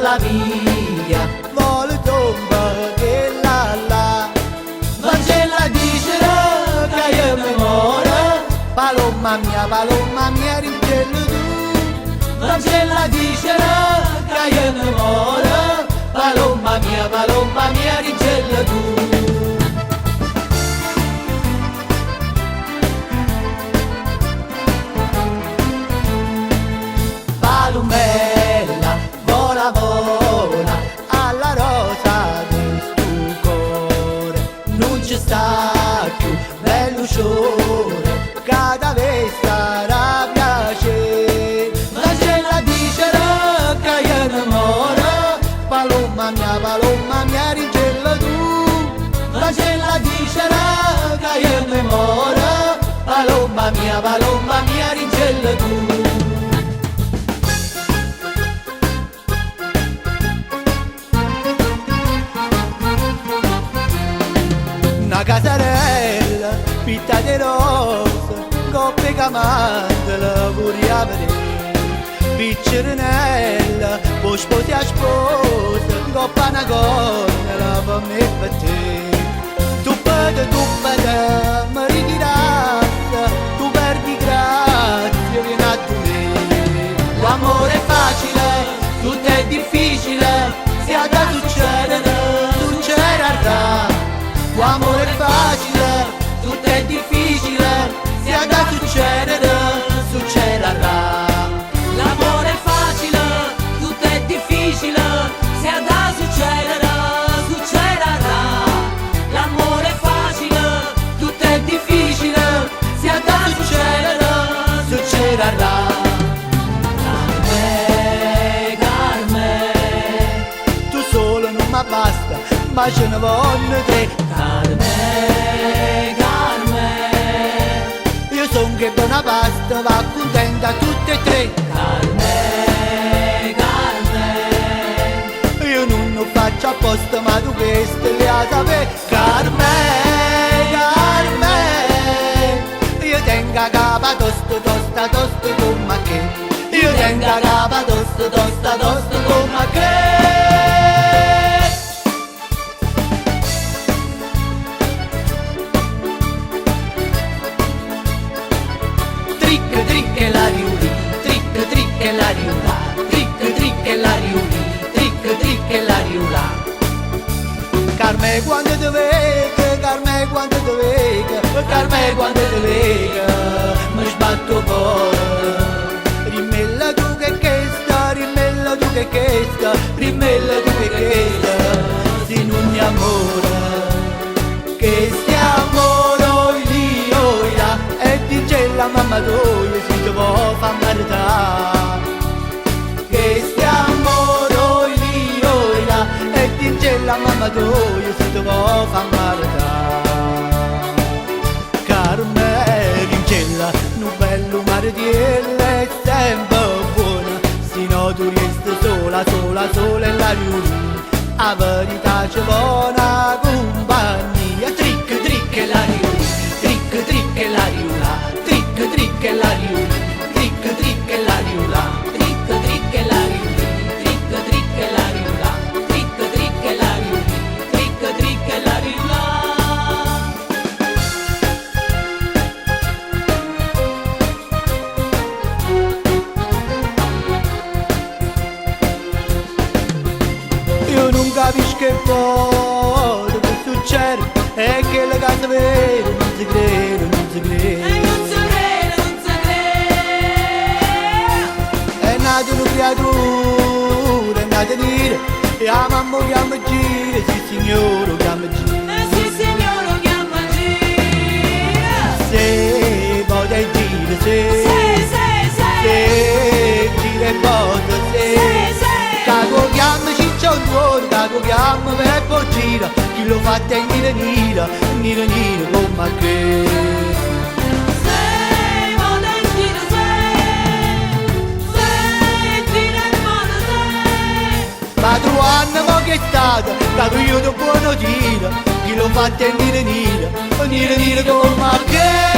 vola via, vuole tomba che là. Marcella dicere che io mi muore, Palomma mia, ringello tu. Marcella dicere che io mi muore, palomma mia, rigella tu. Palumella, vola vola, Alla rosa del tuo cuore, non ci sta più bello sciore, cada vez sarà piacere. Marcella dicere che io mi muore, Palomma mia, ringello tu. Marcella dicere che io mi muore, palomma mia, rigella tu. Una casarella, pitta di rose, coppe camandela pure a vedere. Piccirinella, poi sposi a sposa, coppa una gonna per me e per te. Tu pede, mi ritirata, tu perdi grazia, vieni a me. L'amore è facile, tutto è difficile, sia da succederà. L'amore è facile, tutto è difficile, sia da succederà. L'amore è facile, tutto è difficile, sia da succederà. L'amore è facile, tutto è difficile, sia da succederà. Carmen, Tu solo non mi basta, ma ce ne voglio te. Carmen, Io son che buona pasta, va contenta tutte e tre. Carmen, Io non lo faccio apposta, ma tu questo le ha sapere. Carmen, io tengo a capa tosto come che. Io tengo a capa tosto come che. Tric e la riuli, tric e la riula, tric e la riuli, tric e la riula. Carmen quando ti vedo, Carmen quando ti vedo, Carmen quando ti vedo, mi sbatto cuore. Rimmella tu che sta, rimmella tu che sta, Rimmella tu che sta, in ogni amore. Che stiamo noi lì, oi là, e dice la mamma tua, si ti può far maritare. Che stiamo noi lì, oi là, e dice la mamma tua, si ti può far maritare. Carmen, vincella, un bello maritiello è sempre buona, se no tu resti sola e la riuni. A verità c'è buona compagnia. tric e la riuli, tric e la riula, tric e la riuli, tric e la riula, tric e la riuli, tric e la riula, tric e la riuli, tric e la riula. Io non capisco che cosa che succede, è che le cose vere non si crede, non si crede. Non si crede. È nata una creatura, è nata nera, e la mamma chiama gira, sì signore chiama gira. Sì signore chiama gira. Se poi gira, se gira e bota, se cago chiama ciccio buono, cago chiama per poi gira, chi lo fa te nira come che. Sei volentieri, sei gira e moda, sei. Ma tu anno mo che è stato, cago io do buono tiro, chi lo fa te nira come che.